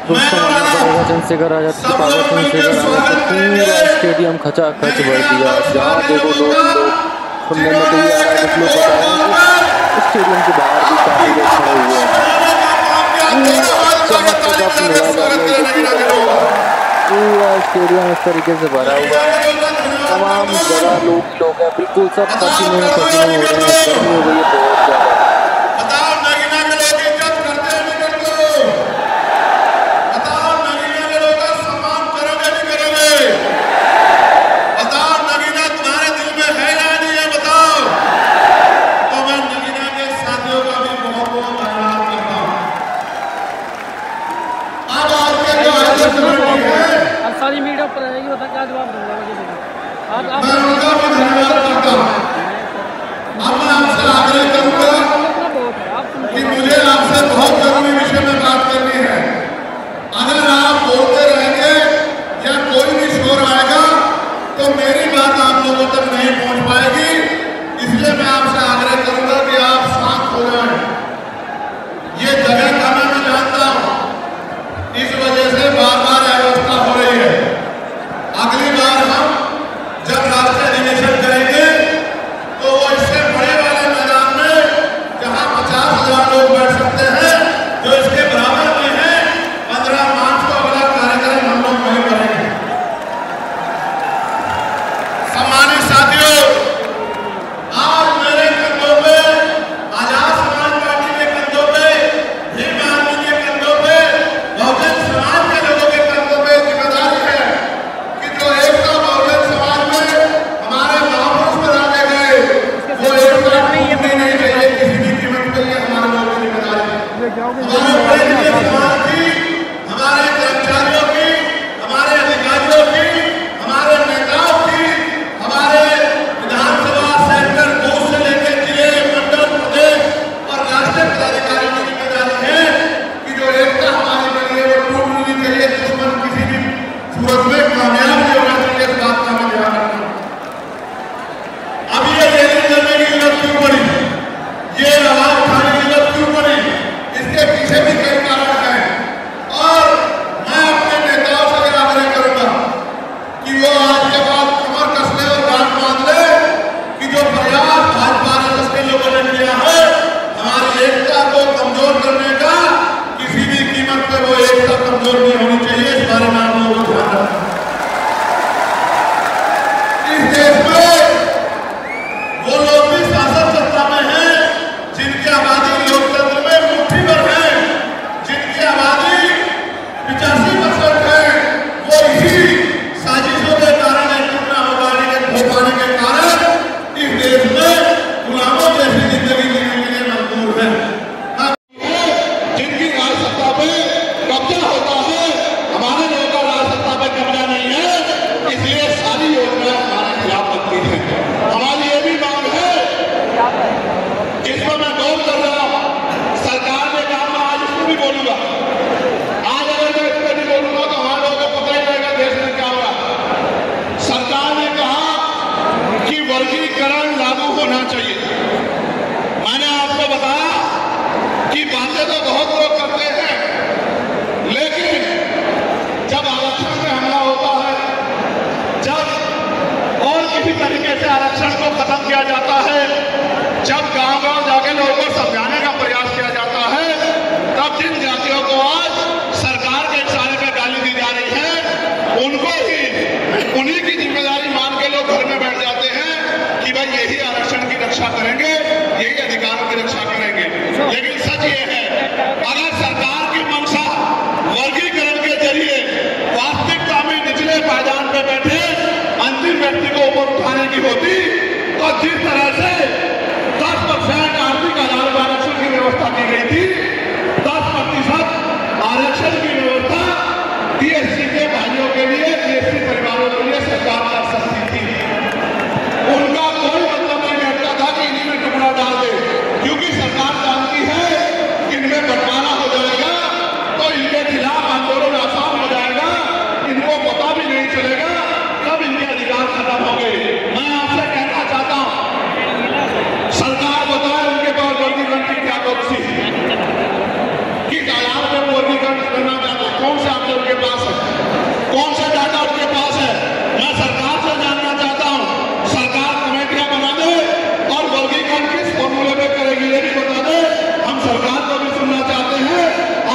चंद्रशेखर आजाद की पावर चंद्रशेखर आजाद का पूरा स्टेडियम खचाखच भर दिया। जहाँ देखो लोग सुनने में तो ये आ रहा है, कुछ लोग बता रहे हैं कि स्टेडियम के बाहर भी काफी लोग खड़े हुए हैं। पूरा स्टेडियम इस तरीके से भरा हुआ है, तमाम जगह लोग हैं, बिल्कुल सब पसीने में पसीने हो रहे हैं। गर्मी हो गई है बहुत ज्यादा। सारी मीडिया पर रहेगी, होता क्या जवाब दूंगा मुझे। आप मैं आपसे आग्रह करूंगा कि मुझे आपसे बहुत जरूरी विषय में बात करनी है। अगर आप बोलते रहेंगे या कोई भी शोर आएगा तो मेरी बात आप लोगों तक नहीं पहुंच पाएगी। इसलिए मैं आपसे आग्रह करूंगा कि आप शांत हो जाएं। ये जगह का मैं जानता हूं, इस वजह से बार बार अव्यवस्था हो रही है। अगली बार हम जब राष्ट्रीय अधिवेशन करेंगे तो वो इससे बड़े वाले मैदान में जहां 50,000 लोग बैठ सकते हैं, जो इसके बराबर में है, 15 मार्च को अगला कार्यक्रम हम लोग वहीं करेंगे। सम्मानित साथियों, आज मेरे कंधों पे, आजाद समाज पार्टी के कंधों पे, भीम आर्मी के कंधों पे, बहुजन समाज के लोगों के कंधों पे जिम्मेदारी है कि जो एकता बहुजन समाज में हमारे महापुरुष बनाने गए, वो एकता टूटनी नहीं चाहिए किसी भी कीमत पे। ये हमारे लोगों की जिम्मेदारी है। हमारे केंद्रीय समाज की, हमारे कर्मचारियों की, हमारे अधिकारियों की, हमारे नेताओं की, हमारे विधानसभा सेक्टर बूथ से लेकर जिले, मंडल, प्रदेश और राष्ट्रीय पदाधिकारियों की जिम्मेदारी है कि जो एकता हमारी बनी है वो टूटनी नहीं चाहिए। दुश्मन किसी भी सूरत में कामयाब नहीं होना चाहिए। इस बात का हमें ध्यान रखना। अब ये रैली करने की जरूरत क्यों पड़ी, ये आवाज उठाने की जरूरत क्यों पड़ी, इसके पीछे भी कई कारण हैं। और मैं अपने नेताओं से आग्रह करूंगा कि वो आज के बाद कमर कस ले और गांठ बांध ले कि जो प्रयास भाजपा राजद के लोगों ने किया है हमारी एकता को कमजोर करने का, किसी भी कीमत पर वो एकता कमजोर नहीं होनी चाहिए। इस बारे में आप लोगों को ध्यान रखना। इस देश में वो लोग भी शासन सत्ता में हैं जिनकी आबादी लोकतंत्र में मुट्ठी भर है, जिनकी आबादी 85% है। वो इसी साजिशों के कारण, एक टुकड़ा हो पाने के कारण इस देश में गुलामों जैसी जिंदगी जीने के लिए मजबूर है। जिनकी राज सत्ता पे कब्जा होता है, हमारे लोगों का राज सत्ता पे कब्जा नहीं है, इसलिए सारी योजनाएं हमारे खिलाफ बनती है। हमारी ये भी मांग है जिसमें मैं गौर कर रहा हूं, सरकार ने कहा, मैं आज इसको भी बोलूंगा। आज अगर मैं इस पर नहीं बोलूंगा तो हमारे लोगों को पता ही रहेगा देश में क्या हुआ। सरकार ने कहा कि वर्गीकरण लागू होना चाहिए। मैंने आपको बताया कि बातें तो बहुत लोग करते हैं, लेकिन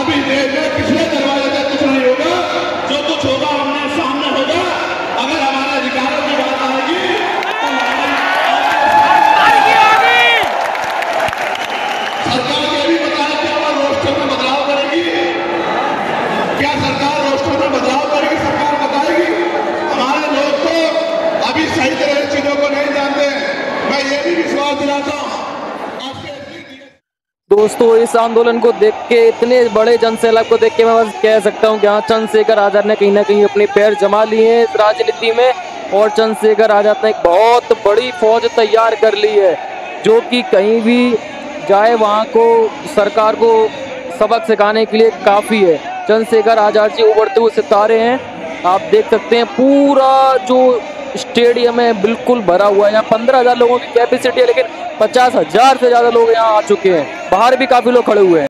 अभी पिछले दरवाजे तक कुछ नहीं होगा, जो कुछ होगा हमने सामने होगा। अगर हमारे अधिकारों की बात आएगी तो सरकार ये भी बताया कि वो रोस्टर में बदलाव करेगी। क्या सरकार रोस्टर में बदलाव करेगी? सरकार बताएगी। हमारे लोग तो अभी सही तरह से चीजों को नहीं जानते। मैं ये भी विश्वास दिलाता हूँ। दोस्तों, इस आंदोलन को देख के, इतने बड़े जनसैलाब को देख के मैं बस कह सकता हूँ कि हाँ, चंद्रशेखर आजाद ने कहीं ना कहीं अपने पैर जमा लिए हैं इस राजनीति में, और चंद्रशेखर आजाद ने एक बहुत बड़ी फौज तैयार कर ली है, जो कि कहीं भी जाए वहाँ को सरकार को सबक सिखाने के लिए काफ़ी है। चंद्रशेखर आजाद जी उभरते हुए सितारे हैं। आप देख सकते हैं पूरा जो स्टेडियम है बिल्कुल भरा हुआ है। यहाँ 15,000 लोगों की कैपेसिटी है, लेकिन 50,000 से ज़्यादा लोग यहाँ आ चुके हैं। बाहर भी काफ़ी लोग खड़े हुए हैं।